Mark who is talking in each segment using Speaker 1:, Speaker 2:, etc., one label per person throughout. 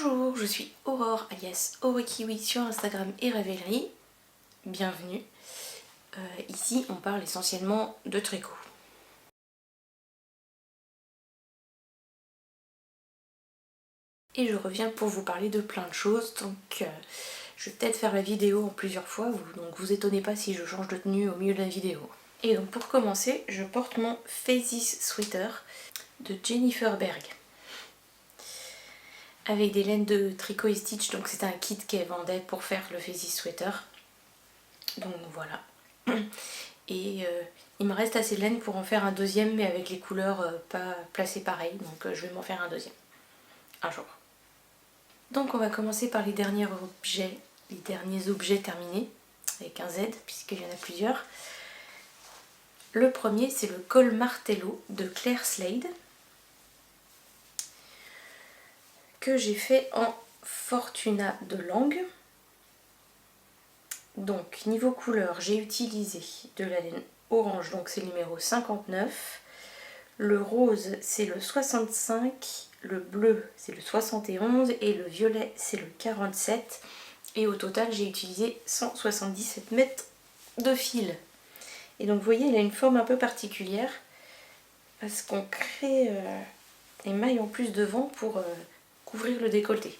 Speaker 1: Bonjour, je suis Aurore alias Aurekiwi sur Instagram et Ravelry. Bienvenue. Ici on parle essentiellement de tricot. Et je reviens pour vous parler de plein de choses, donc je vais peut-être faire la vidéo en plusieurs fois, donc vous étonnez pas si je change de tenue au milieu de la vidéo. Et donc pour commencer, je porte mon Faces Sweater de Jennifer Berg. Avec des laines de tricot et stitch, donc c'est un kit qu'elle vendait pour faire le Faces Sweater. Donc voilà. Et il me reste assez de laine pour en faire un deuxième, mais avec les couleurs pas placées pareil, donc je vais m'en faire un deuxième un jour. Donc on va commencer par les derniers objets terminés, avec un Z puisqu'il y en a plusieurs. Le premier c'est le col martello de Claire Slade, que j'ai fait en Fortuna de Lange. Donc niveau couleur, j'ai utilisé de la laine orange, donc c'est le numéro 59. Le rose c'est le 65, le bleu c'est le 71 et le violet c'est le 47. Et au total j'ai utilisé 177 mètres de fil. Et donc vous voyez, il a une forme un peu particulière parce qu'on crée des mailles en plus devant pour couvrir le décolleté.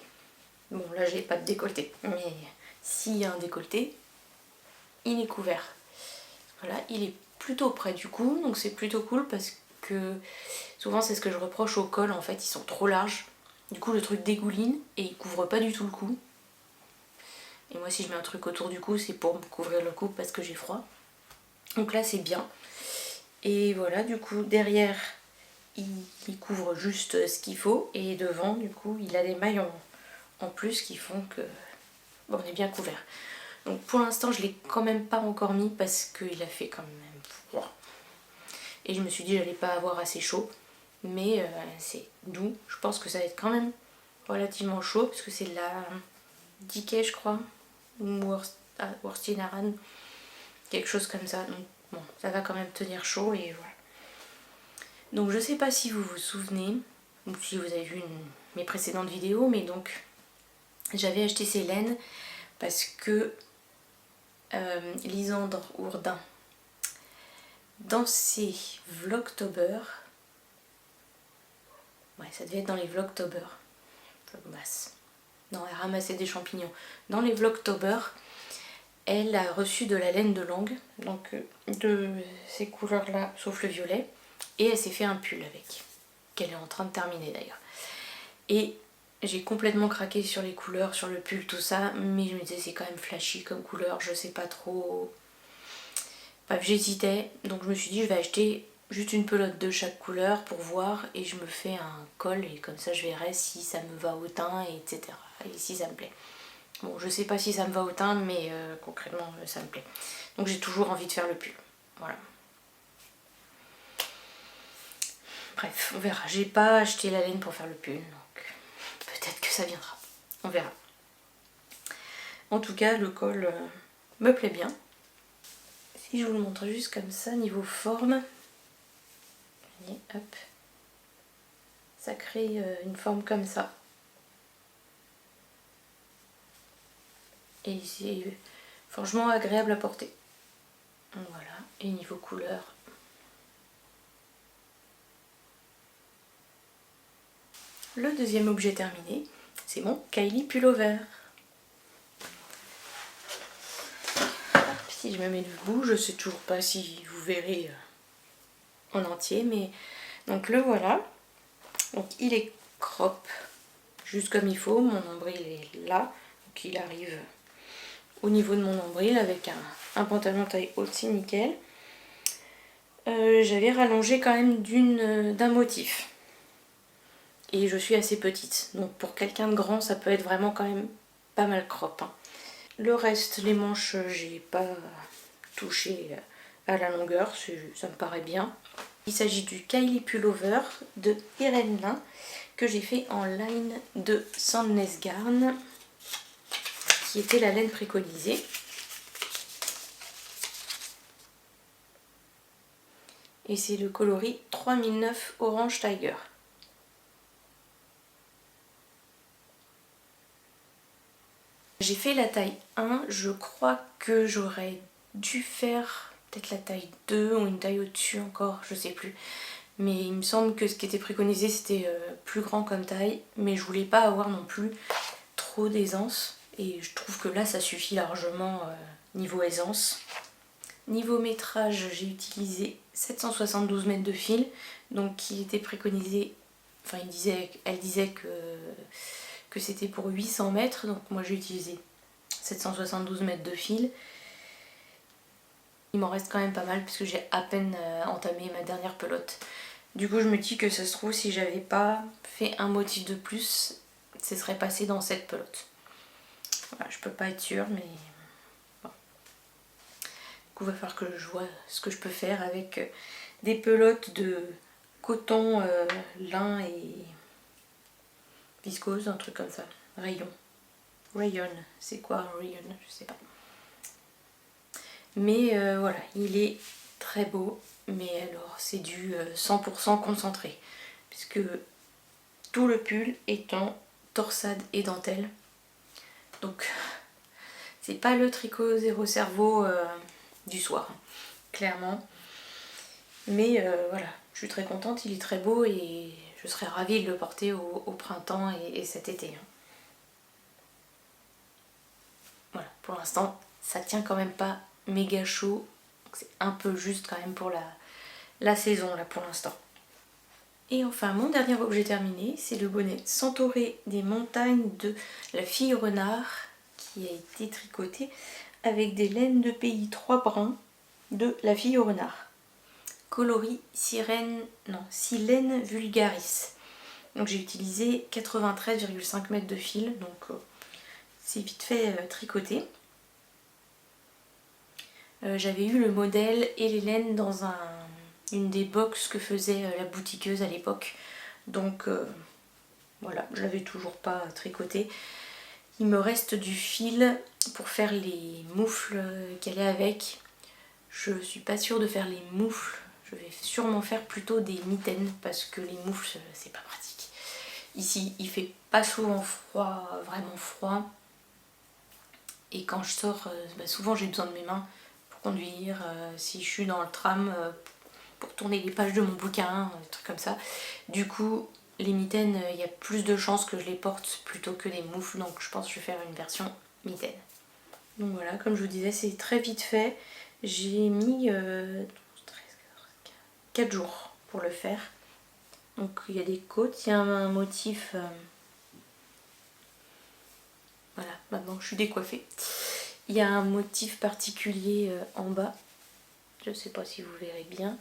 Speaker 1: Bon là j'ai pas de décolleté, mais s'il y a un décolleté, il est couvert. Voilà, il est plutôt près du cou, donc c'est plutôt cool parce que souvent c'est ce que je reproche au col, en fait ils sont trop larges. Du coup le truc dégouline et il couvre pas du tout le cou. Et moi si je mets un truc autour du cou c'est pour me couvrir le cou parce que j'ai froid. Donc là c'est bien. Et voilà, du coup derrière il couvre juste ce qu'il faut et devant du coup il a des mailles en plus qui font que bon, on est bien couvert. Donc pour l'instant je l'ai quand même pas encore mis parce qu'il a fait quand même froid. Et je me suis dit j'allais pas avoir assez chaud. Mais c'est doux. Je pense que ça va être quand même relativement chaud parce que c'est de la Dickie je crois. Ou Worstinaren. Quelque chose comme ça. Donc bon, ça va quand même tenir chaud et voilà. Donc je sais pas si vous vous souvenez ou si vous avez vu mes précédentes vidéos, mais donc j'avais acheté ces laines parce que Lisandre Ourdin dans ses Vlogtober, ouais ça devait être dans les Vlogtober, non elle ramassait des champignons, dans les Vlogtober elle a reçu de la laine de Lange, donc de ces couleurs là sauf le violet, et elle s'est fait un pull avec, qu'elle est en train de terminer d'ailleurs. Et j'ai complètement craqué sur les couleurs, sur le pull, tout ça, mais je me disais c'est quand même flashy comme couleur, je sais pas trop. Bref, j'hésitais, donc je me suis dit je vais acheter juste une pelote de chaque couleur pour voir et je me fais un col et comme ça je verrai si ça me va au teint, etc. Et si ça me plaît. Bon, je sais pas si ça me va au teint, mais concrètement ça me plaît. Donc j'ai toujours envie de faire le pull. Voilà. Bref, on verra. J'ai pas acheté la laine pour faire le pull, donc peut-être que ça viendra. On verra. En tout cas, le col me plaît bien. Si je vous le montre juste comme ça, niveau forme, allez, hop, ça crée une forme comme ça. Et c'est franchement agréable à porter. Voilà, et niveau couleur. Le deuxième objet terminé, c'est mon Kylie Pullover. Si je me mets debout, je sais toujours pas si vous verrez en entier, mais donc le voilà. Donc il est crop, juste comme il faut, mon nombril est là, donc il arrive au niveau de mon nombril avec un pantalon taille haute, c'est nickel. J'avais rallongé quand même d'un motif. Et je suis assez petite, donc pour quelqu'un de grand ça peut être vraiment quand même pas mal crop. Hein. Le reste, les manches, j'ai pas touché à la longueur, ça me paraît bien. Il s'agit du Kylie Pullover de Irene Lin que j'ai fait en line de Sandnes Garn, qui était la laine préconisée. Et c'est le coloris 3009 Orange Tiger. J'ai fait la taille 1, je crois que j'aurais dû faire peut-être la taille 2 ou une taille au-dessus encore, je sais plus. Mais il me semble que ce qui était préconisé c'était plus grand comme taille, mais je voulais pas avoir non plus trop d'aisance. Et je trouve que là ça suffit largement niveau aisance. Niveau métrage, j'ai utilisé 772 mètres de fil, donc il était préconisé, enfin elle disait que c'était pour 800 mètres, donc moi j'ai utilisé 772 mètres de fil. Il m'en reste quand même pas mal puisque j'ai à peine entamé ma dernière pelote. Du coup je me dis que ça se trouve si j'avais pas fait un motif de plus, ce serait passé dans cette pelote. Voilà, je peux pas être sûre mais bon. Du coup il va falloir que je vois ce que je peux faire avec des pelotes de coton, lin et viscose, un truc comme ça. Rayon. Rayon, c'est quoi un rayon? Je sais pas. Mais voilà, il est très beau, mais alors c'est du 100% concentré, puisque tout le pull est en torsade et dentelle. Donc c'est pas le tricot zéro cerveau du soir, clairement. Mais voilà, je suis très contente, il est très beau et je serais ravie de le porter au printemps et cet été. Voilà, pour l'instant, ça tient quand même pas méga chaud. C'est un peu juste quand même pour la saison là pour l'instant. Et enfin, mon dernier objet terminé, c'est le bonnet Centauré des montagnes de la fille renard qui a été tricoté avec des laines de pays 3 brins de la fille au renard. Coloris Silène vulgaris. Donc j'ai utilisé 93,5 mètres de fil, donc c'est vite fait tricoté. J'avais eu le modèle et les laines dans une des box que faisait la boutiqueuse à l'époque. Donc voilà, je l'avais toujours pas tricoté. Il me reste du fil pour faire les moufles qui allaient avec. Je suis pas sûre de faire les moufles. Je vais sûrement faire plutôt des mitaines parce que les moufles c'est pas pratique. Ici il fait pas souvent froid, vraiment froid. Et quand je sors, souvent j'ai besoin de mes mains pour conduire. Si je suis dans le tram, pour tourner les pages de mon bouquin, des trucs comme ça. Du coup, les mitaines, il y a plus de chances que je les porte plutôt que les moufles, donc je pense que je vais faire une version mitaine. Donc voilà, comme je vous disais, c'est très vite fait. J'ai mis 4 jours pour le faire. Donc il y a des côtes, il y a un motif... Voilà, maintenant je suis décoiffée. Il y a un motif particulier en bas. Je ne sais pas si vous verrez bien.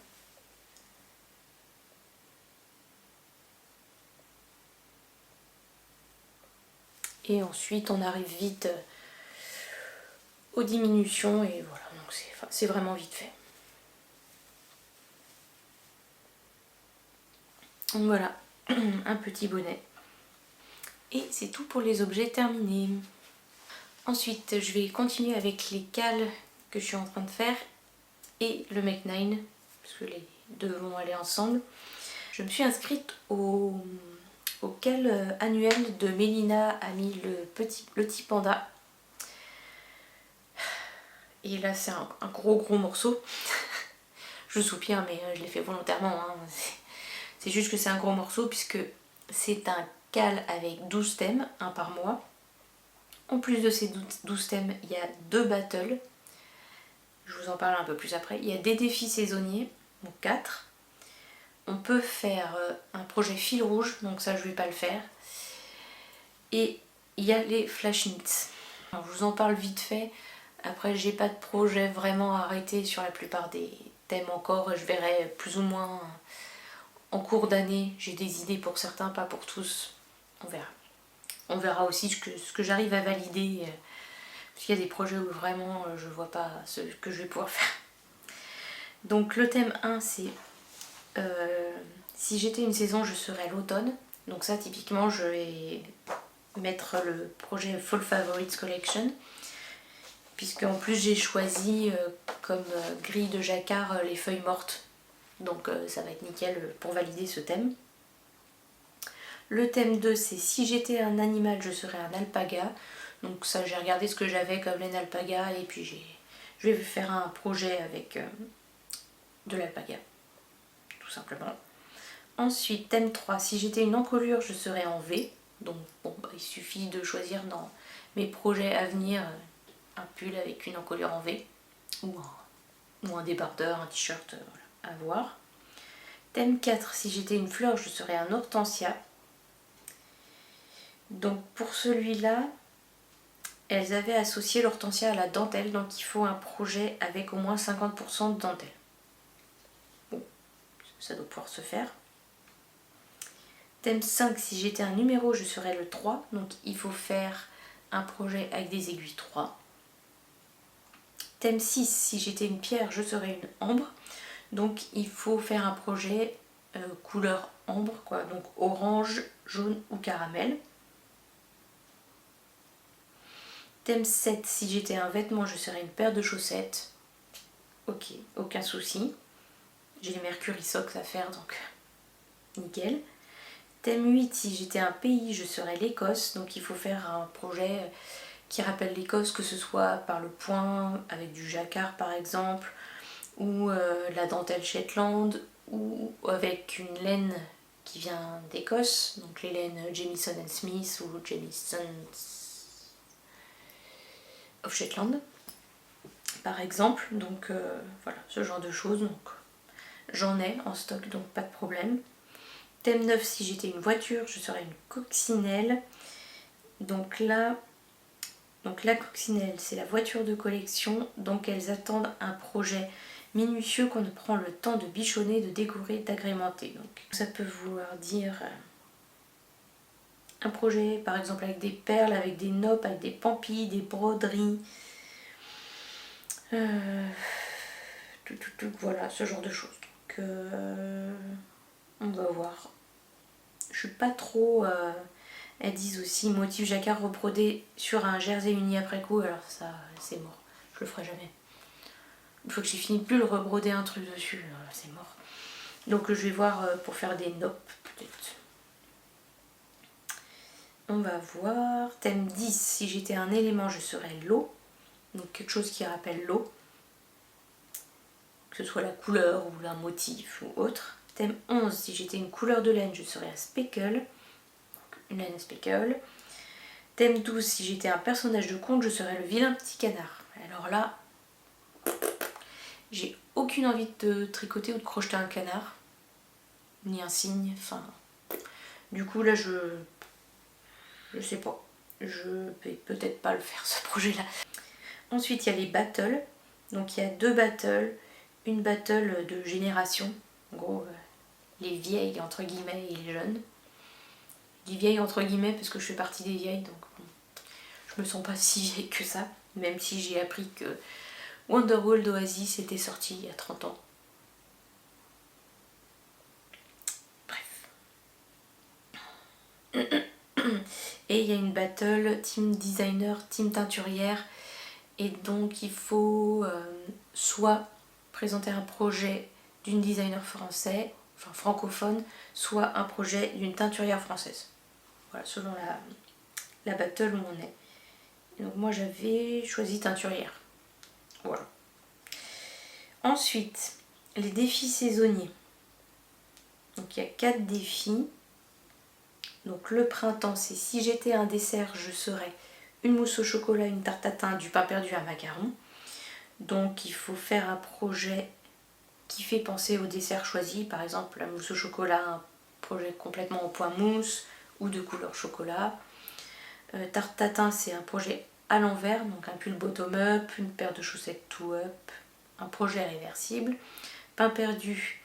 Speaker 1: Et ensuite on arrive vite aux diminutions et voilà, donc c'est vraiment vite fait. Donc voilà, un petit bonnet. Et c'est tout pour les objets terminés. Ensuite je vais continuer avec les cales que je suis en train de faire et le Make 9 parce que les deux vont aller ensemble. Je me suis inscrite au cal annuel de Mélina a mis le petit panda. Et là c'est un gros morceau. Je soupire mais je l'ai fait volontairement. Hein. C'est juste que c'est un gros morceau puisque c'est un cal avec 12 thèmes, un par mois. En plus de ces 12 thèmes, il y a 2 battles. Je vous en parle un peu plus après. Il y a des défis saisonniers, donc 4. On peut faire un projet fil rouge, donc ça je vais pas le faire. Et il y a les flash knits. Alors, je vous en parle vite fait. Après j'ai pas de projet vraiment arrêté sur la plupart des thèmes encore. Je verrai plus ou moins en cours d'année. J'ai des idées pour certains, pas pour tous. On verra. On verra aussi ce que j'arrive à valider. Parce qu'il y a des projets où vraiment je vois pas ce que je vais pouvoir faire. Donc le thème 1 c'est si j'étais une saison je serais l'automne. Donc ça typiquement je vais mettre le projet Fall Favorites Collection. Puisque en plus j'ai choisi comme grille de jacquard les feuilles mortes. Donc ça va être nickel pour valider ce thème. Le thème 2 c'est si j'étais un animal je serais un alpaga. Donc ça, j'ai regardé ce que j'avais comme laine alpaga et puis je vais faire un projet avec de l'alpaga, tout simplement. Ensuite, thème 3, si j'étais une encolure, je serais en V. Donc bon, il suffit de choisir dans mes projets à venir un pull avec une encolure en V ou un débardeur, un t-shirt, voilà, à voir. Thème 4, si j'étais une fleur, je serais un hortensia. Donc pour celui-là, elles avaient associé l'hortensia à la dentelle, donc il faut un projet avec au moins 50% de dentelle. Bon, ça doit pouvoir se faire. Thème 5, si j'étais un numéro, je serais le 3, donc il faut faire un projet avec des aiguilles 3. Thème 6, si j'étais une pierre, je serais une ambre, donc il faut faire un projet couleur ambre, quoi, donc orange, jaune ou caramel. Thème 7, si j'étais un vêtement, je serais une paire de chaussettes. Ok, aucun souci. J'ai les Mercury Socks à faire, donc nickel. Thème 8, si j'étais un pays, je serais l'Écosse. Donc il faut faire un projet qui rappelle l'Écosse, que ce soit par le point, avec du jacquard par exemple, ou la dentelle Shetland, ou avec une laine qui vient d'Écosse, donc les laines Jamieson Smith ou Jamieson of Shetland par exemple. Donc voilà, ce genre de choses. Donc j'en ai en stock, donc pas de problème. Thème 9, si j'étais une voiture, je serais une coccinelle. Donc là, la coccinelle, c'est la voiture de collection. Donc elles attendent un projet minutieux qu'on prend le temps de bichonner, de décorer, d'agrémenter. Donc ça peut vouloir dire un projet par exemple avec des perles, avec des noppes, avec des pampilles, des broderies. Voilà, ce genre de choses. Donc on va voir. Je suis pas trop... elles disent aussi motif jacquard rebrodé sur un jersey uni après coup. Alors ça, c'est mort. Je le ferai jamais. Une fois que j'ai fini de plus le rebroder un truc dessus, c'est mort. Donc je vais voir pour faire des noppes peut-être. On va voir. Thème 10, si j'étais un élément, je serais l'eau. Donc quelque chose qui rappelle l'eau. Que ce soit la couleur ou un motif ou autre. Thème 11, si j'étais une couleur de laine, je serais un speckle. Une laine speckle. Thème 12, si j'étais un personnage de conte, je serais le vilain petit canard. Alors là, j'ai aucune envie de tricoter ou de crocheter un canard. Ni un cygne, enfin... Du coup là, je sais pas. Je vais peut-être pas le faire ce projet-là. Ensuite, il y a les battles. Donc il y a 2 battles. Une battle de génération. En gros, les vieilles entre guillemets et les jeunes. Je dis vieilles entre guillemets parce que je fais partie des vieilles, donc bon, je me sens pas si vieille que ça. Même si j'ai appris que Wonderworld Oasis était sorti il y a 30 ans. Bref. Et il y a une battle team designer, team teinturière. Et donc il faut soit présenter un projet d'une designer français, enfin francophone, soit un projet d'une teinturière française. Voilà, selon la battle où on est. Et donc moi j'avais choisi teinturière. Voilà. Ensuite, les défis saisonniers. Donc il y a 4 défis. Donc le printemps, c'est si j'étais un dessert, je serais une mousse au chocolat, une tarte tatin, du pain perdu, un macaron. Donc il faut faire un projet qui fait penser au dessert choisi. Par exemple, la mousse au chocolat, un projet complètement au point mousse ou de couleur chocolat. Tarte tatin, c'est un projet à l'envers, donc un pull bottom-up, une paire de chaussettes two-up, un projet réversible. Pain perdu,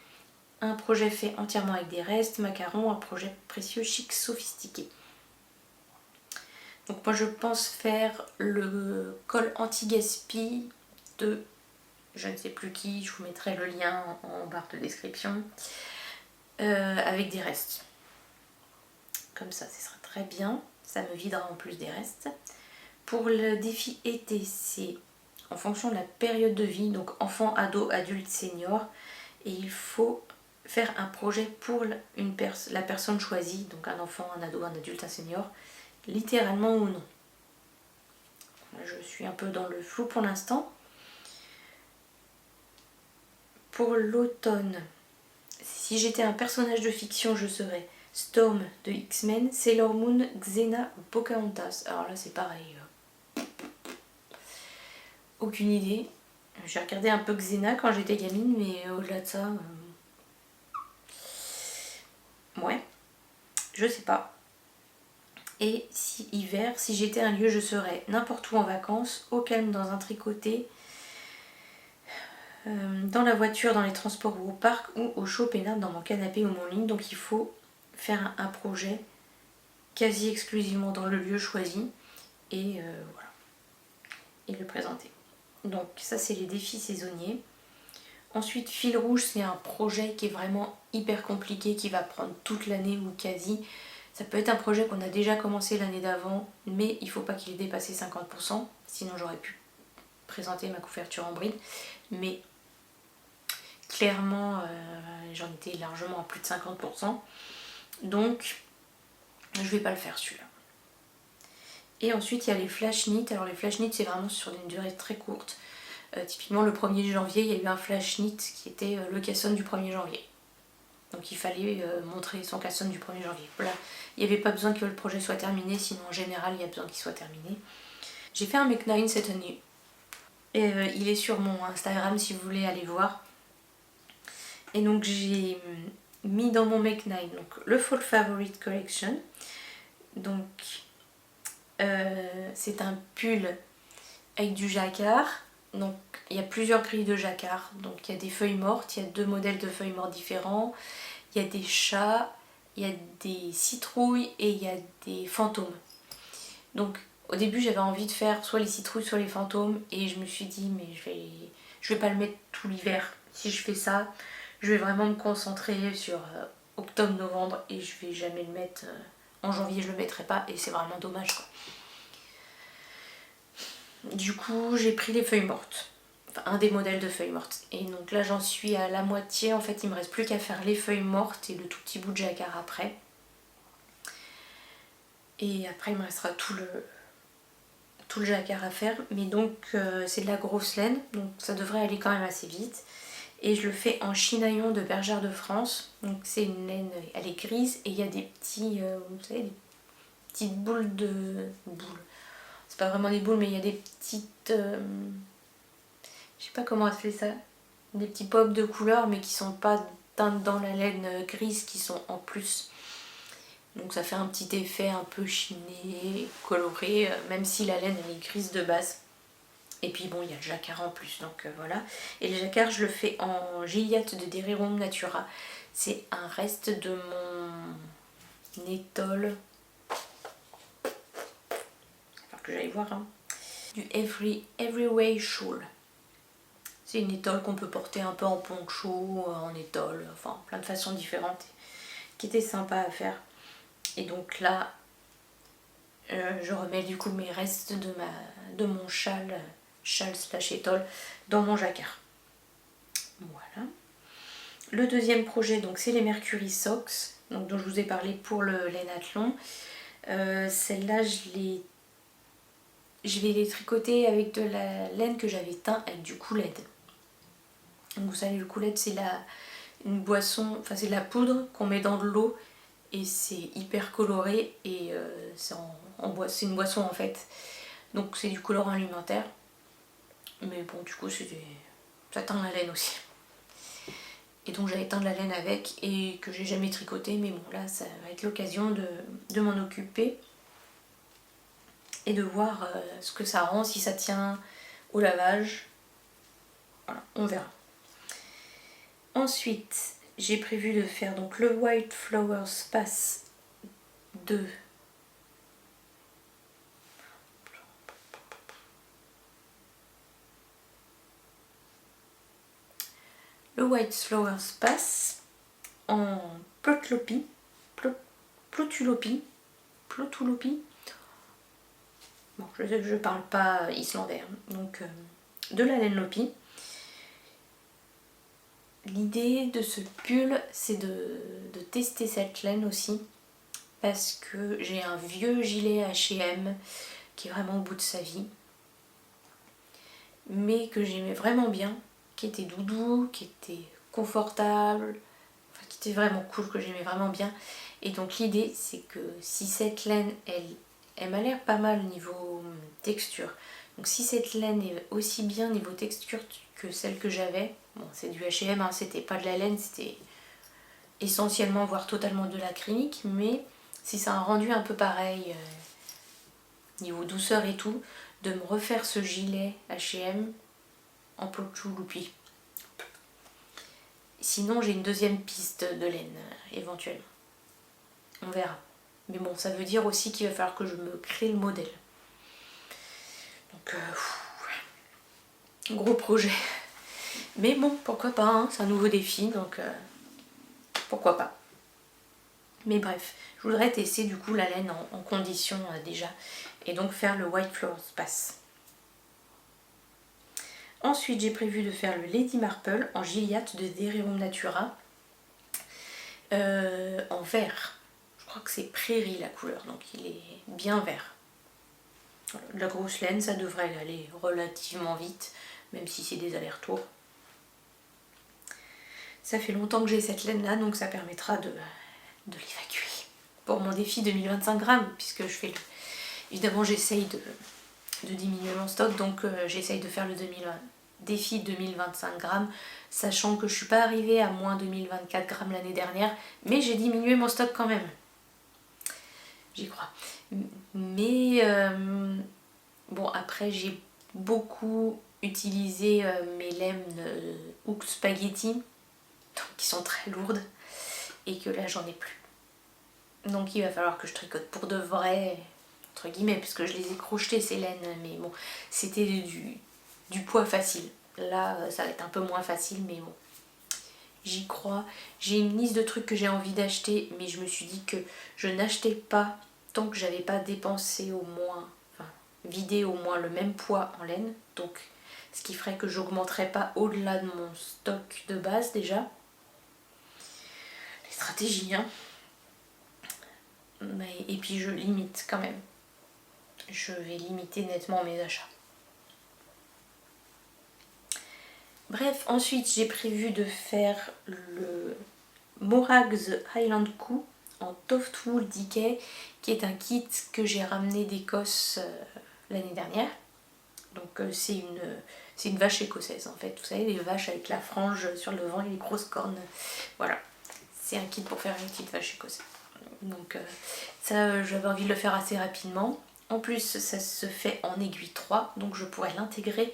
Speaker 1: un projet fait entièrement avec des restes. Macaron, un projet précieux, chic, sophistiqué. Donc moi je pense faire le col anti-gaspi de je ne sais plus qui, je vous mettrai le lien en barre de description, avec des restes. Comme ça, ce sera très bien, ça me videra en plus des restes. Pour le défi été, c'est en fonction de la période de vie, donc enfant, ado, adulte, senior, et il faut faire un projet pour la personne choisie, donc un enfant, un ado, un adulte, un senior, littéralement ou non. je suis un peu dans le flou pour l'instant. Pour l'automne, si j'étais un personnage de fiction, je serais Storm de X-Men, Sailor Moon, Xena ou Pocahontas. Alors là, c'est pareil. Aucune idée. J'ai regardé un peu Xena quand j'étais gamine, mais au-delà de ça, ouais, je sais pas. Et si hiver, si j'étais un lieu, je serais n'importe où en vacances, au calme dans un tricoté, dans la voiture, dans les transports ou au parc, ou au chaud peinard dans mon canapé ou mon lit. Donc il faut faire un projet quasi exclusivement dans le lieu choisi et voilà, et le présenter. Donc ça, c'est les défis saisonniers. Ensuite, fil rouge, c'est un projet qui est vraiment hyper compliqué, qui va prendre toute l'année ou quasi. Ça peut être un projet qu'on a déjà commencé l'année d'avant, mais il ne faut pas qu'il ait dépassé 50%, sinon j'aurais pu présenter ma couverture en bride. Mais clairement, j'en étais largement à plus de 50%. Donc, je ne vais pas le faire celui-là. Et ensuite, il y a les flash knits. Alors les flash knits, c'est vraiment sur une durée très courte. Typiquement, le 1er janvier, il y a eu un flash knit qui était le cassonne du 1er janvier. Donc il fallait montrer son cassonne du 1er janvier. Voilà. Il n'y avait pas besoin que le projet soit terminé, sinon en général, il y a besoin qu'il soit terminé. J'ai fait un Make 9 cette année. Et il est sur mon Instagram si vous voulez aller voir. Et donc j'ai mis dans mon Make 9 donc, le Fall Favorite Collection. Donc c'est un pull avec du jacquard. Donc il y a plusieurs grilles de jacquard. Donc il y a des feuilles mortes, il y a 2 modèles de feuilles mortes différents. Il y a des chats, il y a des citrouilles et il y a des fantômes. Donc au début j'avais envie de faire soit les citrouilles soit les fantômes et je me suis dit mais je vais pas le mettre tout l'hiver. Si je fais ça, je vais vraiment me concentrer sur octobre-novembre et je vais jamais le mettre en janvier, je le mettrai pas et c'est vraiment dommage quoi. Du coup j'ai pris les feuilles mortes, enfin un des modèles de feuilles mortes, et donc là j'en suis à la moitié. En fait il me reste plus qu'à faire les feuilles mortes et le tout petit bout de jacquard après, et après il me restera tout le jacquard à faire. Mais donc c'est de la grosse laine, donc ça devrait aller quand même assez vite, et je le fais en chinaillon de Bergère de France. Donc c'est une laine, elle est grise et il y a des petits vous savez, des petites boules, c'est pas vraiment des boules mais il y a des petites je sais pas comment elle fait ça, des petits pops de couleur mais qui sont pas dans la laine grise, qui sont en plus. Donc ça fait un petit effet un peu chiné, coloré, même si la laine elle est grise de base. Et puis bon, il y a le jacquard en plus, donc voilà. Et le jacquard, je le fais en Gilliatt de Derirum Natura. C'est un reste de mon étole. Il va falloir que j'aille voir. Hein. Du Everyway Shawl. C'est une étole qu'on peut porter un peu en poncho, en étole, enfin plein de façons différentes, qui était sympa à faire. Et donc là, je remets du coup mes restes de mon châle slash étole dans mon jacquard. Voilà. Le deuxième projet, donc c'est les Mercury Socks, donc, dont je vous ai parlé pour le lainathlon. Celle-là, je vais les tricoter avec de la laine que j'avais teint avec du Kool-Aid. Donc vous savez, le Kool-Aid, c'est une boisson, enfin c'est de la poudre qu'on met dans de l'eau et c'est hyper coloré, et c'est une boisson en fait. Donc c'est du colorant alimentaire. Mais bon, du coup, ça teint la laine aussi. Et donc j'avais teint de la laine avec et que j'ai jamais tricoté. Mais bon, là, ça va être l'occasion de m'en occuper et de voir ce que ça rend, si ça tient au lavage. Voilà, on verra. Ensuite, j'ai prévu de faire donc le White Flower Space de... Le White Flower Space en plotulopie, bon, je parle pas islandais, donc de la laine lopi. L'idée de ce pull, c'est de tester cette laine aussi, parce que j'ai un vieux gilet H&M qui est vraiment au bout de sa vie. mais que j'aimais vraiment bien, qui était doudou, qui était confortable, enfin qui était vraiment cool, que j'aimais vraiment bien. Et donc l'idée c'est que si cette laine, elle m'a l'air pas mal niveau texture, donc si cette laine est aussi bien niveau texture que celle que j'avais, bon c'est du H&M, hein, c'était pas de la laine, c'était essentiellement voire totalement de l'acrylique, mais si ça a un rendu un peu pareil niveau douceur et tout, de me refaire ce gilet H&M en peau de chouloupi. Sinon j'ai une deuxième piste de laine éventuellement, on verra. Mais bon, ça veut dire aussi qu'il va falloir que je me crée le modèle. Donc gros projet. Mais bon, pourquoi pas, hein, c'est un nouveau défi, donc pourquoi pas. Mais bref, je voudrais tester du coup la laine en condition déjà, et donc faire le White Floor Space. Ensuite, j'ai prévu de faire le Lady Marple en giliath de Derium Natura en vert. Je crois que c'est prairie la couleur, donc il est bien vert. Voilà, de la grosse laine, ça devrait aller relativement vite, même si c'est des allers-retours. Ça fait longtemps que j'ai cette laine là, donc ça permettra de l'évacuer pour mon défi 2025 grammes, puisque je fais évidemment j'essaye de diminuer mon stock, donc j'essaye de faire le défi 2025 grammes, sachant que je suis pas arrivée à moins 2024 grammes l'année dernière, mais j'ai diminué mon stock quand même. J'y crois. Mais bon, après j'ai beaucoup utilisé mes laines Hook Spaghetti, qui sont très lourdes, et que là j'en ai plus. Donc il va falloir que je tricote pour de vrai, entre guillemets, parce que je les ai crochetées ces laines, mais bon, c'était du poids facile. Là ça va être un peu moins facile, mais bon, j'y crois. J'ai une liste de trucs que j'ai envie d'acheter, mais je me suis dit que je n'achetais pas tant que j'avais pas dépensé au moins, enfin vidé au moins le même poids en laine, donc ce qui ferait que j'augmenterais pas au-delà de mon stock de base déjà. Les stratégies, hein. Et puis je limite quand même. Je vais limiter nettement mes achats. Bref, ensuite j'ai prévu de faire le Morag The Highland Coup en Toftwool Decay, qui est un kit que j'ai ramené d'Écosse l'année dernière. Donc c'est une vache écossaise en fait, vous savez, les vaches avec la frange sur le devant et les grosses cornes. Voilà, c'est un kit pour faire une petite vache écossaise. Donc ça j'avais envie de le faire assez rapidement. En plus ça se fait en aiguille 3, donc je pourrais l'intégrer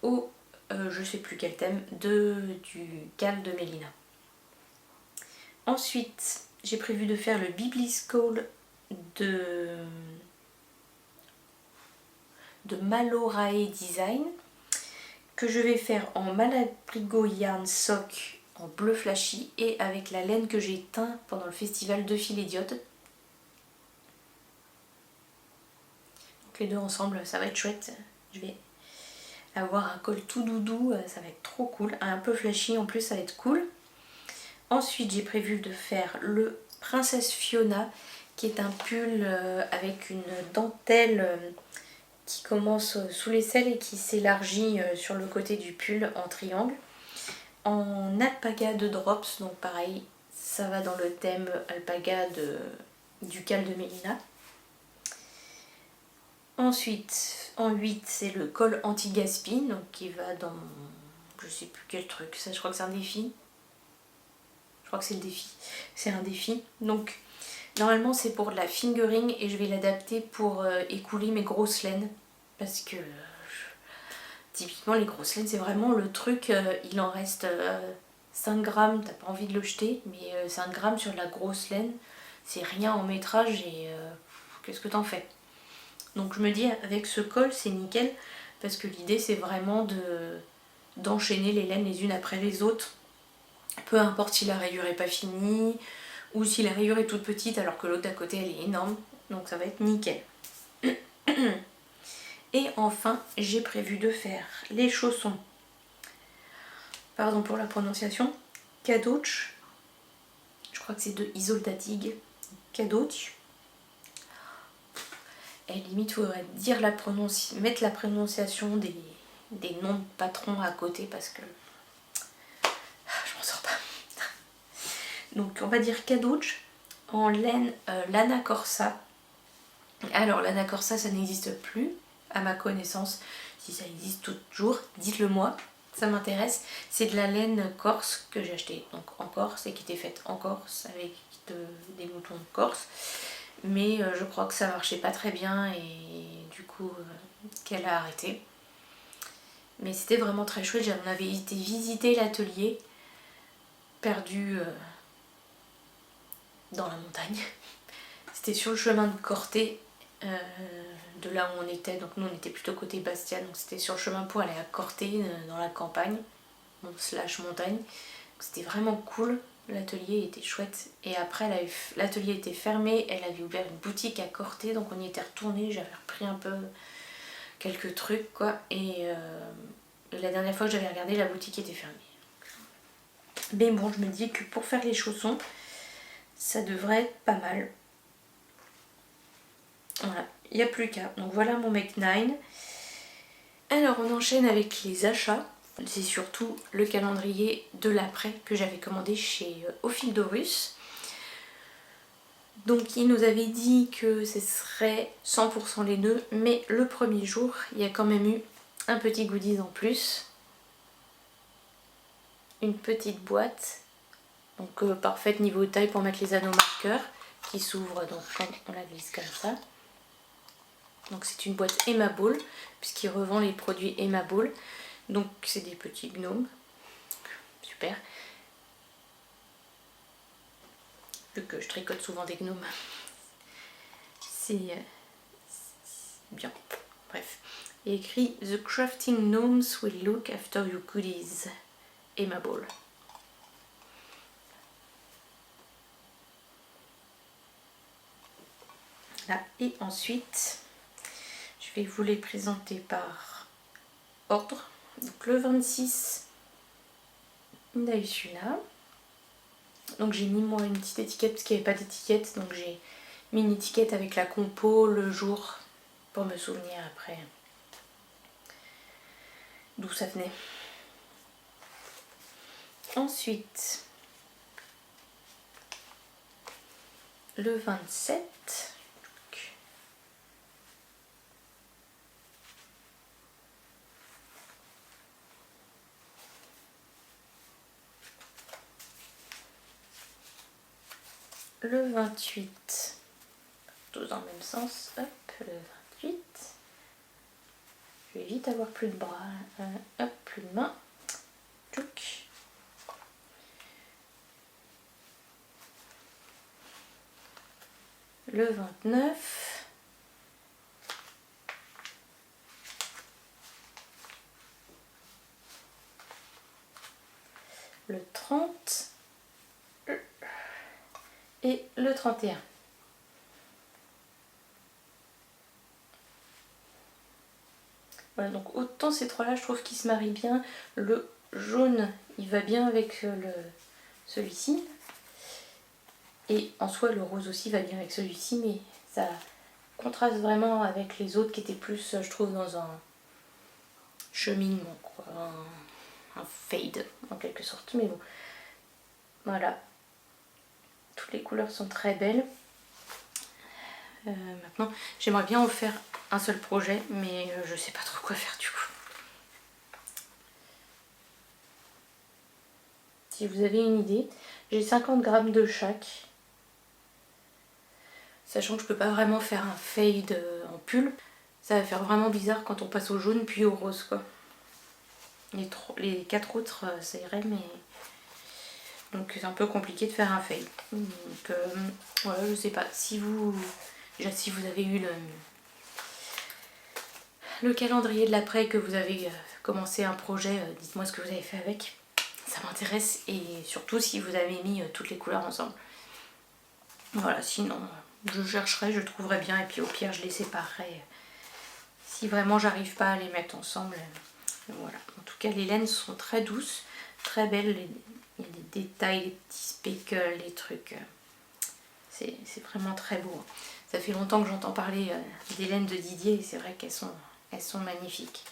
Speaker 1: au je sais plus quel thème du cal de Mélina. Ensuite j'ai prévu de faire le Bibliscale de Malorae Design, que je vais faire en Malabrigo Yarn Sock en bleu flashy et avec la laine que j'ai teint pendant le festival de Filets d'Iode. Donc les deux ensemble, ça va être chouette. Je vais avoir un col tout doudou, ça va être trop cool. Un peu flashy en plus, ça va être cool. Ensuite j'ai prévu de faire le Princesse Fiona, qui est un pull avec une dentelle qui commence sous l'aisselle et qui s'élargit sur le côté du pull en triangle, en alpaga de drops, donc pareil, ça va dans le thème alpaga du cal de Mélina. Ensuite, en 8, c'est le col anti-gaspi, donc qui va dans, je sais plus quel truc, ça je crois que c'est un défi. Je crois que c'est le défi, c'est un défi. Donc normalement c'est pour de la fingering et je vais l'adapter pour écouler mes grosses laines, parce que typiquement les grosses laines c'est vraiment le truc, il en reste 5 grammes, t'as pas envie de le jeter, mais 5 grammes sur de la grosse laine c'est rien en métrage et qu'est-ce que t'en fais? Donc je me dis avec ce col c'est nickel, parce que l'idée c'est vraiment d'enchaîner les laines les unes après les autres, peu importe si la rayure est pas finie ou si la rayure est toute petite alors que l'autre d'à côté elle est énorme, donc ça va être nickel. Et enfin j'ai prévu de faire les chaussons, pardon pour la prononciation, Kadouch, je crois que c'est de Isolda Dig, Kadouch. Et limite faudrait dire mettre la prononciation des noms de patrons à côté parce que je m'en sors pas. Donc on va dire Cadouch en laine Lana Corsa. Alors Lana Corsa ça n'existe plus à ma connaissance. Si ça existe toujours, dites-le moi, ça m'intéresse. C'est de la laine corse que j'ai acheté donc en Corse et qui était faite en Corse avec des moutons de Corse. Mais je crois que ça marchait pas très bien et du coup qu'elle a arrêté. Mais c'était vraiment très chouette. On avait été visiter l'atelier perdu dans la montagne. C'était sur le chemin de Corté, de là où on était. Donc nous on était plutôt côté Bastia, donc c'était sur le chemin pour aller à Corté, dans la campagne, slash montagne. C'était vraiment cool. L'atelier était chouette et après l'atelier était fermé, elle avait ouvert une boutique à Corté donc on y était retourné, j'avais repris un peu quelques trucs quoi et la dernière fois que j'avais regardé la boutique était fermée. Mais bon je me dis que pour faire les chaussons ça devrait être pas mal. Voilà, il n'y a plus qu'à. Donc voilà mon Make 9. Alors on enchaîne avec les achats. C'est surtout le calendrier de l'après que j'avais commandé chez Ophildorus. Donc il nous avait dit que ce serait 100% les nœuds, mais le premier jour, il y a quand même eu un petit goodies en plus. Une petite boîte, donc parfaite niveau taille pour mettre les anneaux marqueurs, qui s'ouvre donc quand on la glisse comme ça. Donc c'est une boîte Emma Ball, puisqu'il revend les produits Emma Ball. Donc c'est des petits gnomes. Super. Vu que je tricote souvent des gnomes. C'est bien. Bref. Il y a écrit The crafting gnomes will look after your goodies. Emma Ball. Là. Et ensuite, je vais vous les présenter par ordre. Donc le 26, on a eu celui-là. Donc j'ai mis moi une petite étiquette parce qu'il n'y avait pas d'étiquette. Donc j'ai mis une étiquette avec la compo, le jour, pour me souvenir après d'où ça venait. Ensuite, le 27. Le 28, tous dans le même sens, hop, le 28, je vais vite avoir plus de bras, hop, plus de mains, tchouk. Le 29, le 30, et le 31. Voilà, donc autant ces trois-là, je trouve qu'ils se marient bien. Le jaune, il va bien avec celui-ci. Et en soi, le rose aussi va bien avec celui-ci, mais ça contraste vraiment avec les autres qui étaient plus, je trouve, dans un cheminement, quoi. Un fade, en quelque sorte. Mais bon, voilà. Toutes les couleurs sont très belles. Maintenant, j'aimerais bien en faire un seul projet, mais je sais pas trop quoi faire du coup. Si vous avez une idée, j'ai 50 grammes de chaque. Sachant que je peux pas vraiment faire un fade en pull. Ça va faire vraiment bizarre quand on passe au jaune puis au rose quoi. Les 4 autres ça irait mais... Donc c'est un peu compliqué de faire un fade. Donc voilà, je sais pas. Si vous avez eu le calendrier de l'après, que vous avez commencé un projet, dites-moi ce que vous avez fait avec. Ça m'intéresse et surtout si vous avez mis toutes les couleurs ensemble. Voilà, sinon je chercherai, je trouverai bien et puis au pire je les séparerai si vraiment j'arrive pas à les mettre ensemble. Voilà, en tout cas les laines sont très douces, très belles, il y a des détails, les petits speckles, les trucs, c'est vraiment très beau. Ça fait longtemps que j'entends parler des laines de Didier et c'est vrai qu'elles sont magnifiques.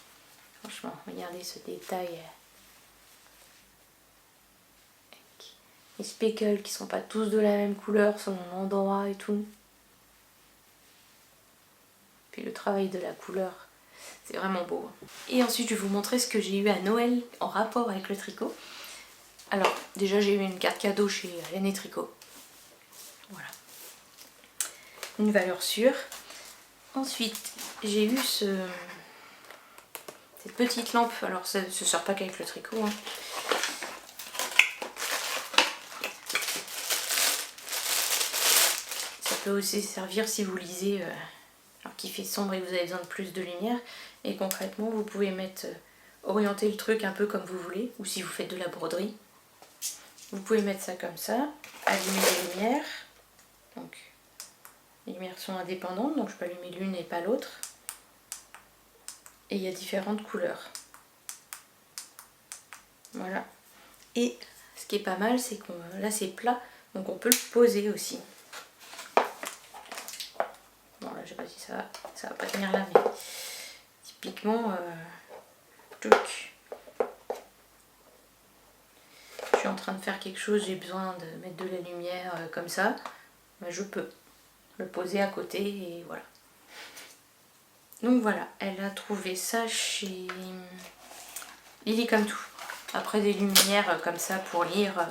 Speaker 1: Franchement, regardez ce détail. Les speckles qui sont pas tous de la même couleur selon l'endroit et tout. Puis le travail de la couleur, c'est vraiment beau. Et ensuite je vais vous montrer ce que j'ai eu à Noël en rapport avec le tricot. Alors déjà j'ai eu une carte cadeau chez Laine & Tricot. Voilà. Une valeur sûre. Ensuite j'ai eu cette petite lampe. Alors ça ne se sort pas qu'avec le tricot. Hein. Ça peut aussi servir si vous lisez alors qu'il fait sombre et que vous avez besoin de plus de lumière. Et concrètement vous pouvez mettre orienter le truc un peu comme vous voulez. Ou si vous faites de la broderie. Vous pouvez mettre ça comme ça. Allumer les lumières. Donc les lumières sont indépendantes, donc je peux allumer l'une et pas l'autre. Et il y a différentes couleurs. Voilà. Et ce qui est pas mal, c'est que là c'est plat, donc on peut le poser aussi. Bon là je sais pas si ça va pas tenir là, mais typiquement, je suis en train de faire quelque chose, j'ai besoin de mettre de la lumière comme ça, ben, je peux le poser à côté et voilà. Donc voilà, elle a trouvé ça chez Lily Comme Tout. Après des lumières comme ça pour lire,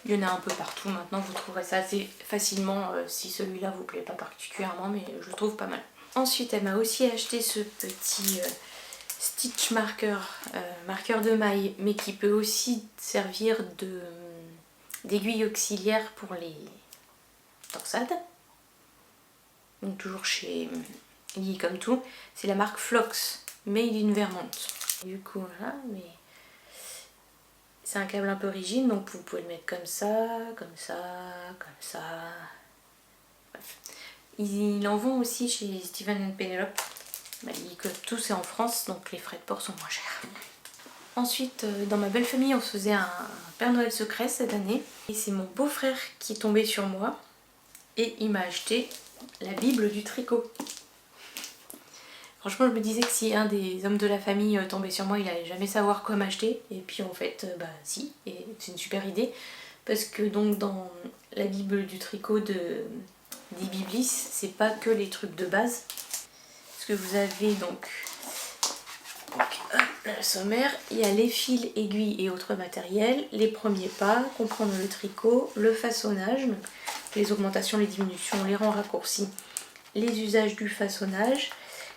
Speaker 1: il y en a un peu partout. Maintenant vous trouverez ça assez facilement si celui-là vous plaît pas particulièrement, mais je le trouve pas mal. Ensuite elle m'a aussi acheté ce petit stitch marker, marqueur de maille, mais qui peut aussi servir d'aiguille auxiliaire pour les torsades. Donc toujours chez Lily Comme Tout, c'est la marque Flox Made in Vermont. Du coup voilà, mais c'est un câble un peu rigide, donc vous pouvez le mettre comme ça, comme ça, comme ça. Bref. Ils en vont aussi chez Steven & Penelope. Lily Comme Tout c'est en France, donc les frais de port sont moins chers. Ensuite, dans ma belle famille, on se faisait un Père Noël secret cette année. Et c'est mon beau-frère qui est tombé sur moi et il m'a acheté la Bible du tricot. Franchement je me disais que si un des hommes de la famille tombait sur moi, il allait jamais savoir quoi m'acheter. Et puis en fait, bah si, et c'est une super idée. Parce que donc dans la Bible du tricot d'Ibiblis, c'est pas que les trucs de base. Parce que vous avez donc le sommaire, il y a les fils, aiguilles et autres matériels, les premiers pas, comprendre le tricot, le façonnage, donc les augmentations, les diminutions, les rangs raccourcis, les usages du façonnage,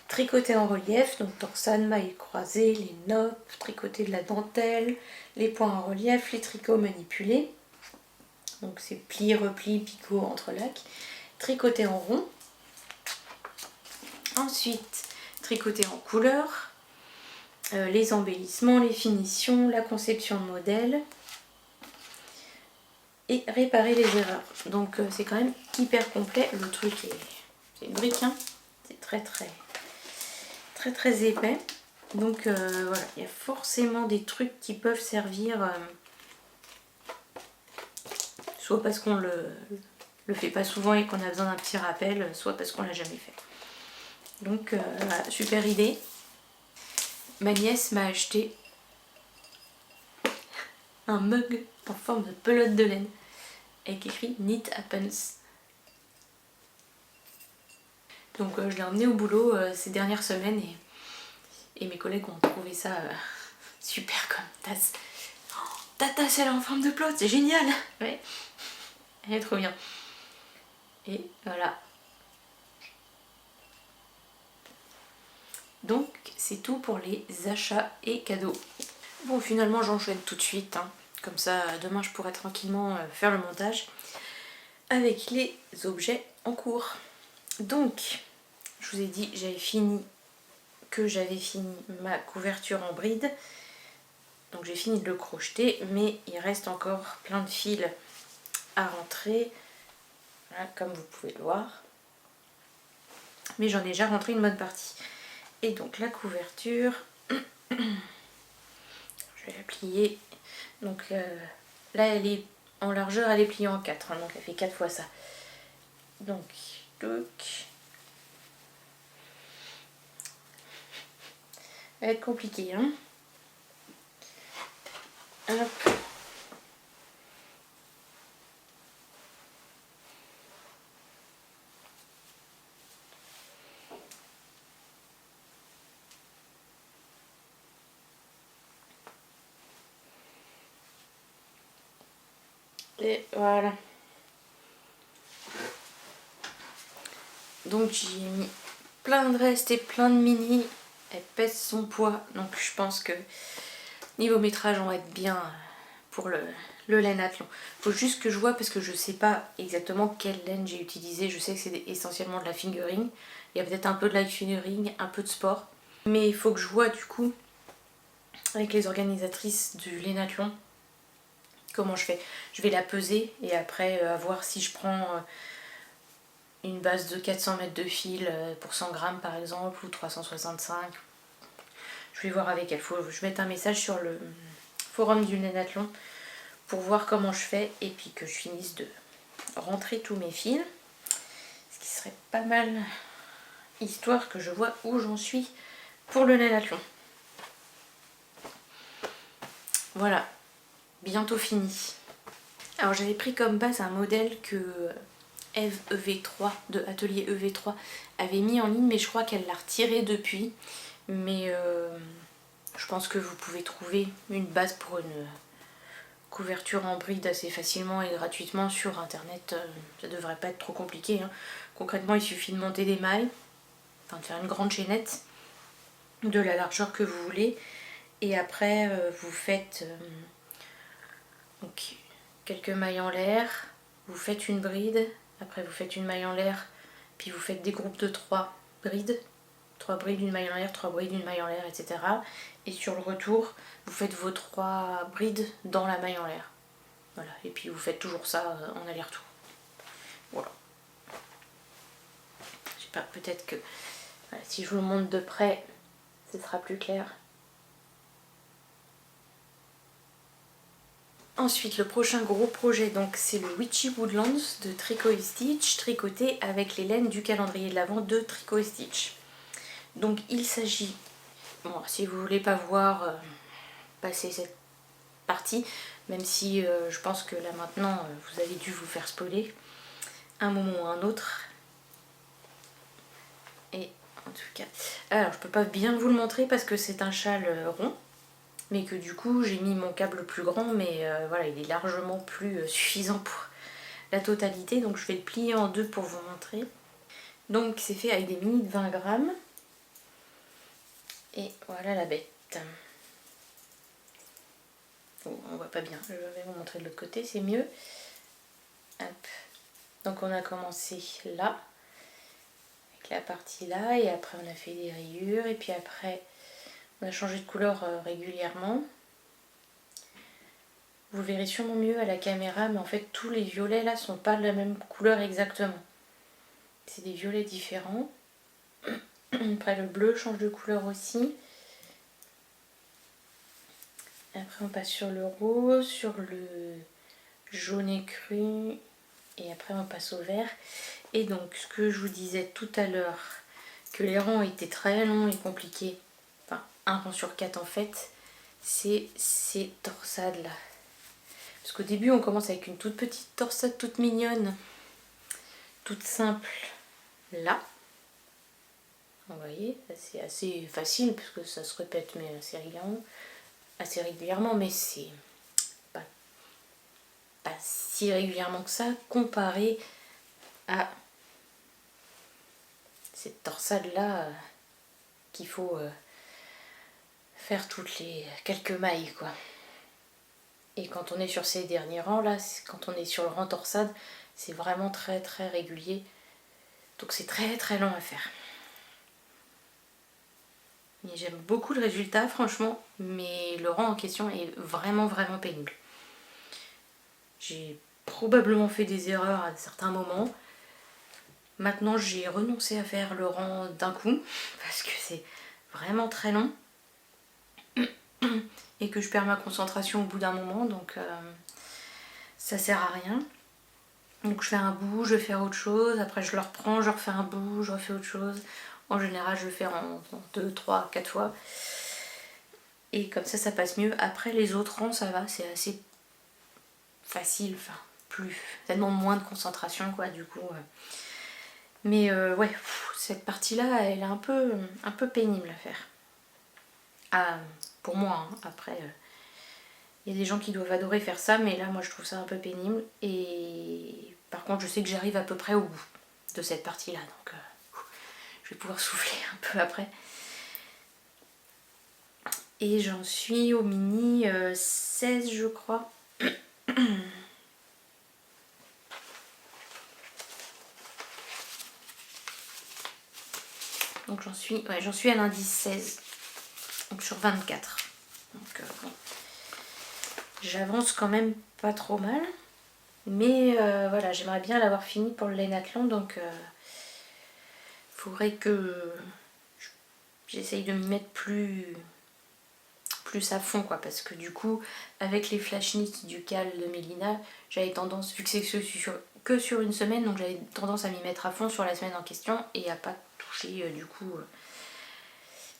Speaker 1: tricoter en relief, donc torsade, mailles croisées, les noppes, tricoter de la dentelle, les points en relief, les tricots manipulés, donc c'est pli, repli, picot, entrelac, tricoter en rond, ensuite tricoter en couleur, les embellissements, les finitions, la conception de modèles et réparer les erreurs. Donc c'est quand même hyper complet, le truc c'est une brique, hein. C'est très épais. Donc voilà, il y a forcément des trucs qui peuvent servir soit parce qu'on le fait pas souvent et qu'on a besoin d'un petit rappel, soit parce qu'on l'a jamais fait. Donc voilà, super idée. Ma nièce m'a acheté un mug en forme de pelote de laine avec écrit Knit Happens. Donc je l'ai emmené au boulot ces dernières semaines et mes collègues ont trouvé ça super comme tasse. Oh, ta tasse elle est en forme de pelote, c'est génial. Ouais, elle est trop bien. Et voilà. Donc c'est tout pour les achats et cadeaux. Bon finalement j'enchaîne tout de suite, hein. Comme ça demain je pourrai tranquillement faire le montage avec les objets en cours. Donc je vous ai dit j'avais fini ma couverture en bride, donc j'ai fini de le crocheter, mais il reste encore plein de fils à rentrer, voilà, comme vous pouvez le voir, mais j'en ai déjà rentré une bonne partie. Et donc la couverture, je vais la plier, donc là elle est en largeur, elle est pliée en 4, hein, donc elle fait 4 fois ça. Donc va être compliqué, hein. Hop. Et voilà. Donc j'ai mis plein de restes et plein de mini. Elle pèse son poids. Donc je pense que niveau métrage on va être bien pour le laine athlon. Faut juste que je vois parce que je sais pas exactement quelle laine j'ai utilisé. Je sais que c'est essentiellement de la fingering. Il y a peut-être un peu de light fingering, un peu de sport. Mais il faut que je vois du coup avec les organisatrices du laine athlon comment je fais. Je vais la peser et après voir si je prends une base de 400 mètres de fil pour 100 grammes par exemple ou 365. Je vais voir avec elle. Faut que je mette un message sur le forum du laine athlon pour voir comment je fais et puis que je finisse de rentrer tous mes fils. Ce qui serait pas mal, histoire que je vois où j'en suis pour le laine athlon. Voilà, bientôt fini. Alors j'avais pris comme base un modèle que Eve EV3 de Atelier EV3 avait mis en ligne, mais je crois qu'elle l'a retiré depuis. Mais je pense que vous pouvez trouver une base pour une couverture en bride assez facilement et gratuitement sur internet. Ça devrait pas être trop compliqué, hein. Concrètement il suffit de monter des mailles, enfin de faire une grande chaînette de la largeur que vous voulez et après vous faites donc, quelques mailles en l'air, vous faites une bride, après vous faites une maille en l'air, puis vous faites des groupes de 3 brides, 3 brides, une maille en l'air, 3 brides, une maille en l'air, etc. Et sur le retour, vous faites vos 3 brides dans la maille en l'air. Voilà, et puis vous faites toujours ça en aller-retour. Voilà. Je sais pas, peut-être que voilà, si je vous le montre de près, ce sera plus clair. Ensuite, le prochain gros projet, donc c'est le Witchy Woodlands de Tricot & Stitch, tricoté avec les laines du calendrier de l'Avent de Tricot & Stitch. Donc il s'agit, bon, si vous voulez pas voir passer cette partie, même si je pense que là maintenant vous avez dû vous faire spoiler un moment ou un autre. Et en tout cas, alors je peux pas bien vous le montrer parce que c'est un châle rond, mais que du coup j'ai mis mon câble plus grand, mais voilà, il est largement plus suffisant pour la totalité, donc je vais le plier en deux pour vous montrer. Donc c'est fait avec des mini de 20 grammes. Et voilà la bête. Oh, on voit pas bien, je vais vous montrer de l'autre côté, c'est mieux. Hop. Donc on a commencé là, avec la partie là, et après on a fait des rayures, et puis après on a changé de couleur régulièrement. Vous verrez sûrement mieux à la caméra, mais en fait tous les violets là sont pas de la même couleur exactement. C'est des violets différents. Après le bleu change de couleur aussi. Après on passe sur le rose, sur le jaune écru et après on passe au vert. Et donc ce que je vous disais tout à l'heure, que les rangs étaient très longs et compliqués, enfin un rang sur 4 en fait, c'est ces torsades là. Parce qu'au début on commence avec une toute petite torsade toute mignonne, toute simple là. Vous voyez, c'est assez facile parce que ça se répète mais assez régulièrement, mais c'est pas si régulièrement que ça comparé à cette torsade là qu'il faut faire toutes les quelques mailles quoi. Et quand on est sur ces derniers rangs là, quand on est sur le rang torsade, c'est vraiment très très régulier, donc c'est très très long à faire. J'aime beaucoup le résultat franchement, mais le rang en question est vraiment vraiment pénible. J'ai probablement fait des erreurs à certains moments. Maintenant j'ai renoncé à faire le rang d'un coup parce que c'est vraiment très long et que je perds ma concentration au bout d'un moment, donc ça sert à rien. Donc je fais un bout, je vais faire autre chose, après je le reprends, je refais un bout, je refais autre chose. En général je le fais en 2, 3, 4 fois. et comme ça passe mieux. Après les autres rangs ça va, c'est assez facile, enfin ça demande moins de concentration quoi du coup. Mais ouais, cette partie là elle est un peu pénible à faire. Ah, pour moi, hein. Après il y a des gens qui doivent adorer faire ça, mais là moi je trouve ça un peu pénible. Et par contre je sais que j'arrive à peu près au bout de cette partie là, donc je vais pouvoir souffler un peu après. Et j'en suis au mini 16 je crois. Donc j'en suis à l'indice 16, donc sur 24. Donc bon, j'avance quand même pas trop mal. Mais voilà, j'aimerais bien l'avoir fini pour le Lainathlon, donc faudrait que j'essaye de m'y mettre plus à fond quoi, parce que du coup avec les flash knits du Cal de Mélina, j'avais tendance, vu que c'est que sur une semaine, donc j'avais tendance à m'y mettre à fond sur la semaine en question et à pas toucher du coup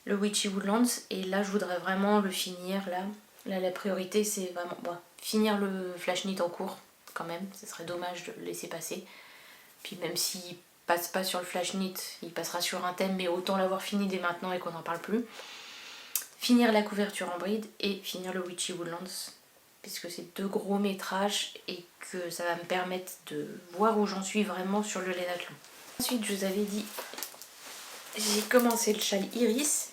Speaker 1: le Witchy Woodlands. Et là je voudrais vraiment le finir. Là la priorité c'est vraiment finir le flash knit en cours quand même, ce serait dommage de le laisser passer. Puis même s'il passe pas sur le flash knit, il passera sur un thème, mais autant l'avoir fini dès maintenant et qu'on n'en parle plus. Finir la couverture en bride et finir le Witchy Woodlands, puisque c'est 2 gros métrages et que ça va me permettre de voir où j'en suis vraiment sur le Lainathlon. Ensuite je vous avais dit, j'ai commencé le châle Iris.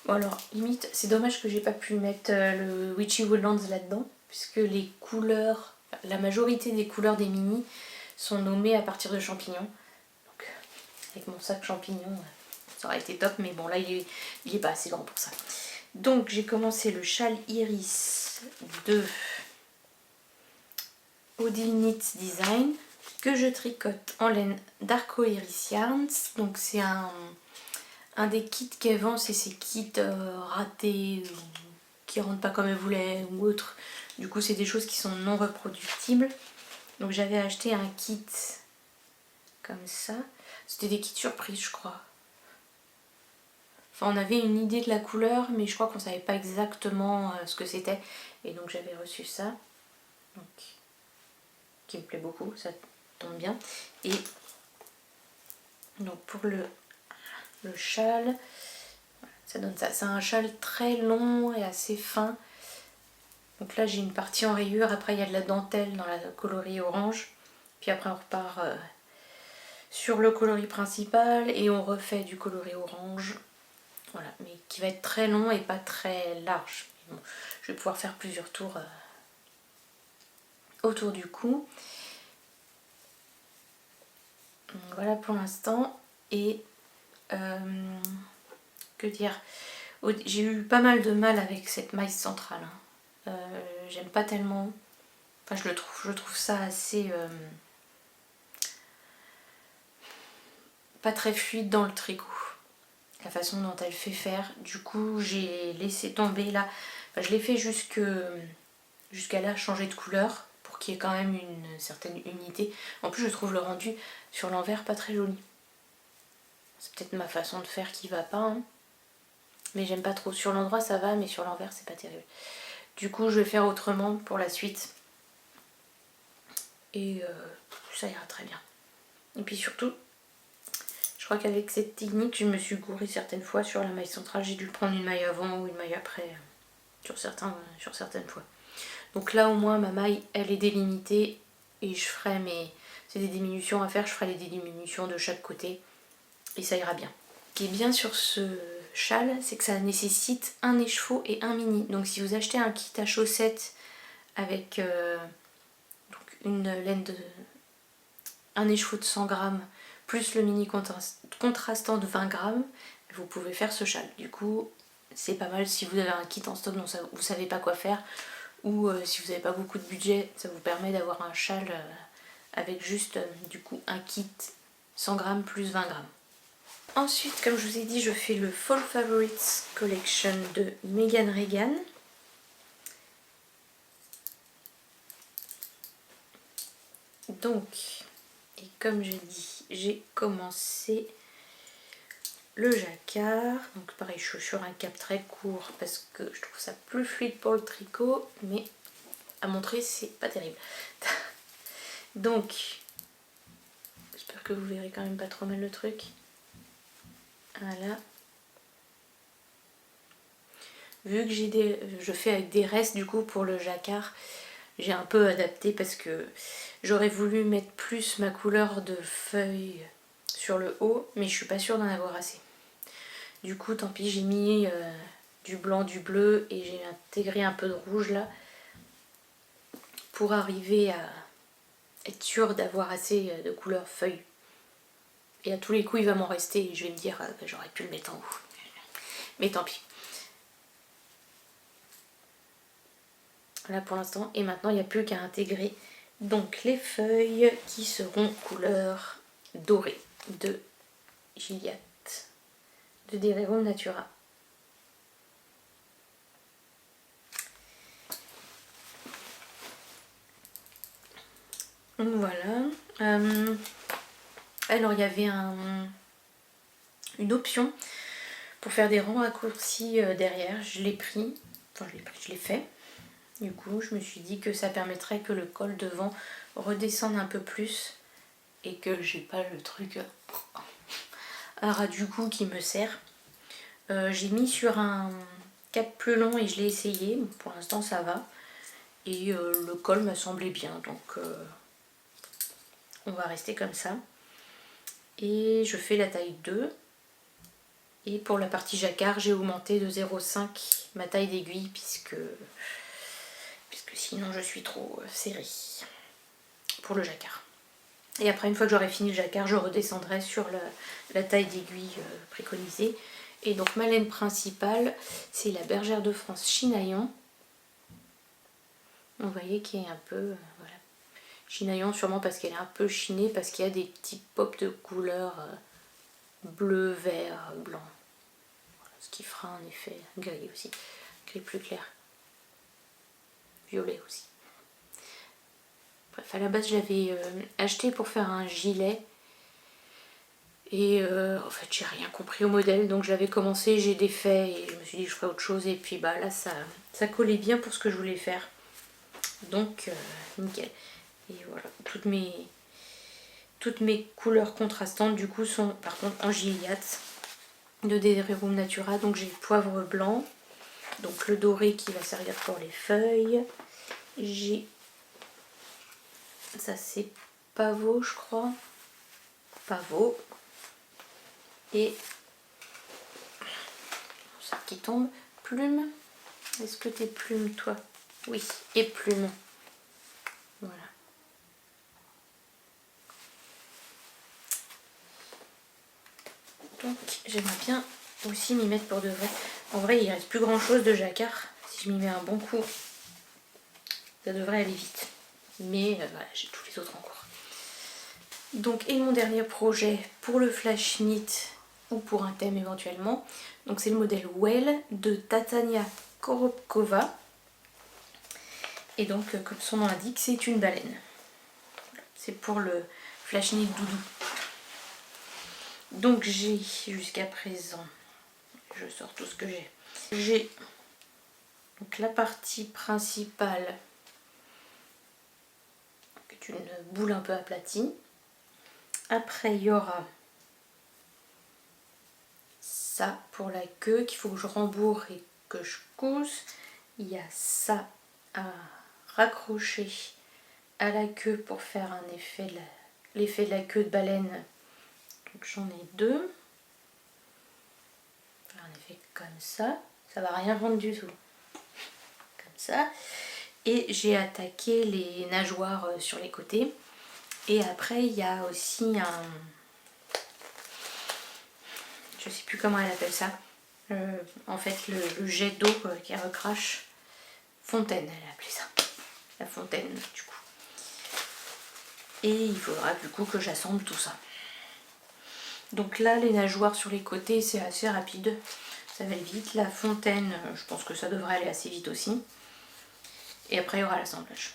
Speaker 1: Bon alors limite c'est dommage que j'ai pas pu mettre le Witchy Woodlands là-dedans, puisque les couleurs, la majorité des couleurs des mini sont nommées à partir de champignons. Donc avec mon sac champignons ça aurait été top, mais bon là il est pas assez grand pour ça. Donc j'ai commencé le châle Iris de Odile Knit Design que je tricote en laine d'Arco Iris Yarns. Donc c'est un des kits qu'elle vend, c'est ces kits ratés qui rentrent pas comme elle voulait ou autre. Du coup c'est des choses qui sont non reproductibles. Donc j'avais acheté un kit comme ça. C'était des kits surprises je crois. Enfin on avait une idée de la couleur mais je crois qu'on savait pas exactement ce que c'était. Et donc j'avais reçu ça. Donc, qui me plaît beaucoup, ça tombe bien. Et donc pour le châle, ça donne ça. C'est un châle très long et assez fin. Donc là j'ai une partie en rayure, après il y a de la dentelle dans la coloris orange. Puis après on repart sur le coloris principal et on refait du coloris orange. Voilà, mais qui va être très long et pas très large. Bon, je vais pouvoir faire plusieurs tours autour du cou. Donc voilà pour l'instant. Et que dire, j'ai eu pas mal de mal avec cette maille centrale. J'aime pas tellement. Enfin je trouve ça assez pas très fluide dans le tricot. La façon dont elle fait faire. Du coup j'ai laissé tomber là. Enfin, je l'ai fait jusqu'à là changer de couleur pour qu'il y ait quand même une certaine unité. En plus je trouve le rendu sur l'envers pas très joli. C'est peut-être ma façon de faire qui va pas. Hein. Mais j'aime pas trop. Sur l'endroit ça va, mais sur l'envers c'est pas terrible. Du coup je vais faire autrement pour la suite. Et ça ira très bien. Et puis surtout, je crois qu'avec cette technique, je me suis gourée certaines fois sur la maille centrale. J'ai dû prendre une maille avant ou une maille après sur certaines fois. Donc là au moins ma maille elle est délimitée et je ferai c'est des diminutions à faire, je ferai les diminutions de chaque côté et ça ira bien. Ce qui est bien sur ce châle, c'est que ça nécessite un écheveau et un mini. Donc si vous achetez un kit à chaussettes avec donc une laine de un écheveau de 100 grammes plus le mini contrastant de 20 grammes, vous pouvez faire ce châle. Du coup c'est pas mal si vous avez un kit en stock dont vous savez pas quoi faire, ou si vous n'avez pas beaucoup de budget, ça vous permet d'avoir un châle avec juste du coup un kit 100 grammes plus 20 grammes. Ensuite, comme je vous ai dit, je fais le Fall Favorites Collection de Megan Regan. Donc, et comme je dis, j'ai commencé le jacquard. Donc pareil, je suis sur un cap très court parce que je trouve ça plus fluide pour le tricot, mais à montrer c'est pas terrible. Donc j'espère que vous verrez quand même pas trop mal le truc. Voilà. Vu que je fais avec des restes du coup pour le jacquard, j'ai un peu adapté parce que j'aurais voulu mettre plus ma couleur de feuille sur le haut, mais je suis pas sûre d'en avoir assez. Du coup tant pis, j'ai mis du blanc, du bleu et j'ai intégré un peu de rouge là pour arriver à être sûre d'avoir assez de couleur feuille. Et à tous les coups il va m'en rester et je vais me dire j'aurais pu le mettre en haut. Mais tant pis. Voilà pour l'instant. Et maintenant il n'y a plus qu'à intégrer donc les feuilles qui seront couleur dorée de Gilliatt de Derirum Natura. Donc voilà. Alors il y avait une option pour faire des rangs raccourcis derrière. Je l'ai pris. Enfin je l'ai fait. Du coup je me suis dit que ça permettrait que le col devant redescende un peu plus et que j'ai pas le truc à ras du cou qui me sert. J'ai mis sur un cap plus long et je l'ai essayé. Pour l'instant ça va. Et le col m'a semblé bien, donc on va rester comme ça. Et je fais la taille 2. Et pour la partie jacquard, j'ai augmenté de 0,5 ma taille d'aiguille puisque sinon je suis trop serrée pour le jacquard. Et après, une fois que j'aurai fini le jacquard, je redescendrai sur la taille d'aiguille préconisée. Et donc ma laine principale, c'est la Bergère de France Chinaillon. Vous voyez qui est un peu... voilà. Chinaillon sûrement parce qu'elle est un peu chinée, parce qu'il y a des petits pops de couleur bleu, vert, blanc. Voilà, ce qui fera un effet gris aussi. Gris plus clair. Violet aussi. Bref, à la base j'avais acheté pour faire un gilet. Et en fait j'ai rien compris au modèle, donc j'avais commencé, j'ai défait et je me suis dit que je ferais autre chose. Et puis bah là ça collait bien pour ce que je voulais faire. Donc nickel. Et voilà, toutes mes couleurs contrastantes du coup sont par contre en Gilliatt de Derirum Natura. Donc j'ai poivre blanc, donc le doré qui va servir pour les feuilles. J'ai, ça c'est pavot je crois, pavot. Et ça qui tombe, plume. Est-ce que t'es plume toi? Oui, et plume. Voilà. Donc j'aimerais bien aussi m'y mettre pour de vrai. En vrai il reste plus grand chose de jacquard. Si je m'y mets un bon coup, ça devrait aller vite. Mais voilà, j'ai tous les autres en cours. Donc et mon dernier projet pour le flash knit ou pour un thème éventuellement. Donc c'est le modèle Well de Tatania Koropkova. Et donc comme son nom l'indique, c'est une baleine. C'est pour le flash knit doudou. Donc j'ai jusqu'à présent, je sors tout ce que j'ai. J'ai donc la partie principale, qui est une boule un peu aplatie. Après il y aura ça pour la queue qu'il faut que je rembourre et que je couse. Il y a ça à raccrocher à la queue pour faire un effet l'effet de la queue de baleine. Donc j'en ai deux. Faire un effet comme ça. Ça va rien rendre du tout. Comme ça. Et j'ai attaqué les nageoires sur les côtés. Et après il y a aussi un... je sais plus comment elle appelle ça. En fait le jet d'eau qui recrache. Fontaine, elle a appelé ça. La fontaine du coup. Et il faudra du coup que j'assemble tout ça. Donc là les nageoires sur les côtés c'est assez rapide. Ça va aller vite. La fontaine, je pense que ça devrait aller assez vite aussi. Et après il y aura l'assemblage.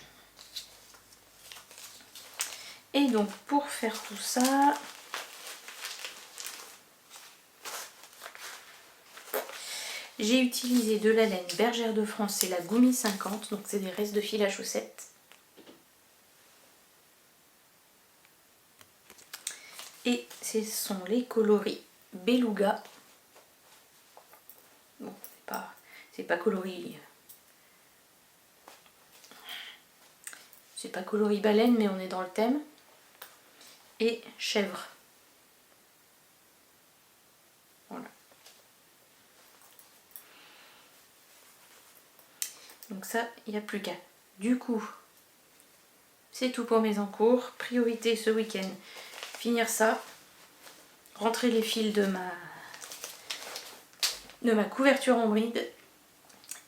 Speaker 1: Et donc pour faire tout ça, J'ai utilisé de la laine Bergère de France, c'est la Goumi 50, donc c'est des restes de fil à chaussettes. Et ce sont les coloris Beluga. Bon, c'est pas coloris. C'est pas coloris baleine, mais on est dans le thème. Et chèvre. Voilà. Donc ça, il n'y a plus qu'à. Du coup, c'est tout pour mes encours. Priorité ce week-end, finir ça. Rentrer les fils de ma couverture en bride.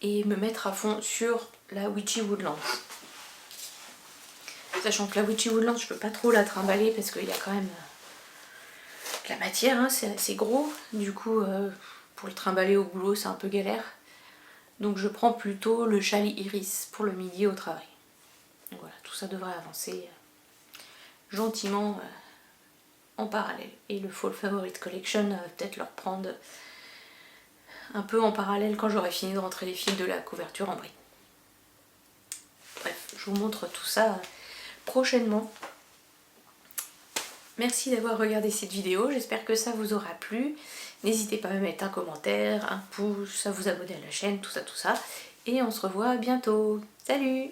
Speaker 1: Et me mettre à fond sur la Witchy Woodland. Sachant que la Witchy Woodland, je peux pas trop la trimballer parce qu'il y a quand même de la matière, hein, c'est assez gros. Du coup, pour le trimballer au boulot, c'est un peu galère. Donc je prends plutôt le châle iris pour le midi au travail. Donc voilà, tout ça devrait avancer gentiment en parallèle. Et le Fall Favorite Collection, peut-être le reprendre un peu en parallèle quand j'aurai fini de rentrer les fils de la couverture en bride. Bref, je vous montre tout ça prochainement. Merci d'avoir regardé cette vidéo, j'espère que ça vous aura plu. N'hésitez pas à me mettre un commentaire, un pouce, à vous abonner à la chaîne, tout ça. Et on se revoit bientôt. Salut!